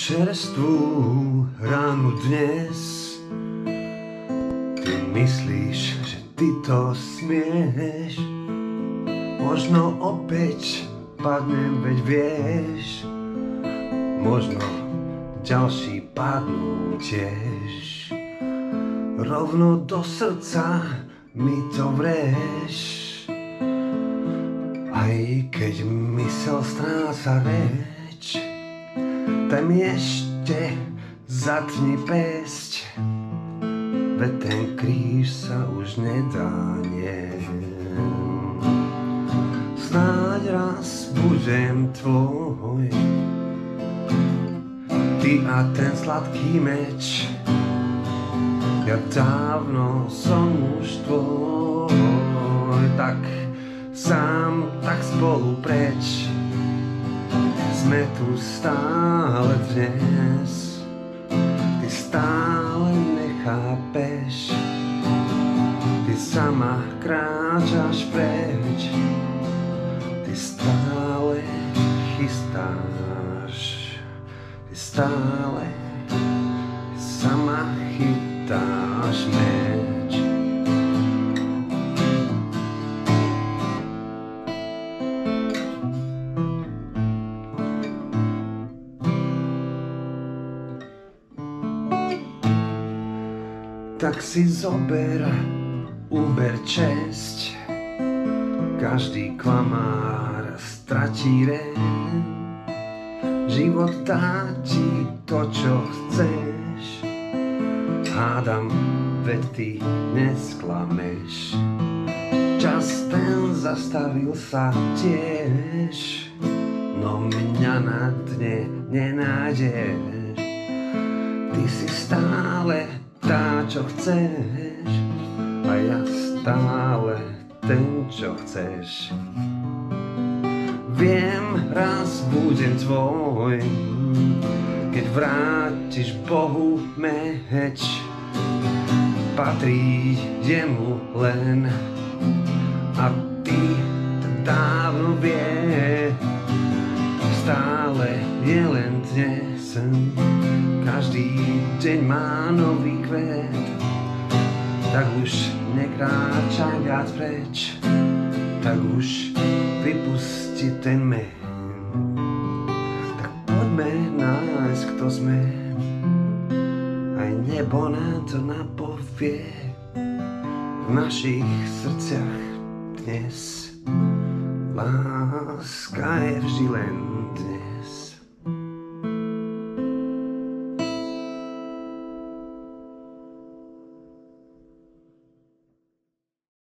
čerstvú ránu dnes. Ty myslíš, že ty to smieš, možno opäť padnem, veď vieš, možno ďalší padnú tiež. Rovno do srdca mi to vreš, aj keď mysel stráca reč. Daj mi ešte zatni pesť, veď ten kríž sa už nedá nieť. Snáď raz budem tvoj, ty a ten sladký meč. Ja dávno som už tvoj, tak sám, tak spolu preč. Sme tu stále dnes, ty stále nechápeš, ty sama kráčaš preč, ty stále chystáš, ty stále sama chytáš meč. Tak si zober, uber česť, každý klamár stratí reň. Život dá ti to, čo chceš, hádam, veď ty nesklameš. Čas ten zastavil sa tiež, no mňa na dne nenájdeš. Ty si stále tá, čo chceš, a ja stále ten, čo chceš. Viem, raz budem tvoj, keď vrátiš Bohu meč. Patrí jemu len, a ty to dávno vie. Stále je len dnes, každý deň má nový kvet. Tak už nekráčaj viac preč, tak už vypusti ten men. Tak poďme nájsť, kto sme, aj nebo nám to napovie. V našich srdciach dnes láska je vždy len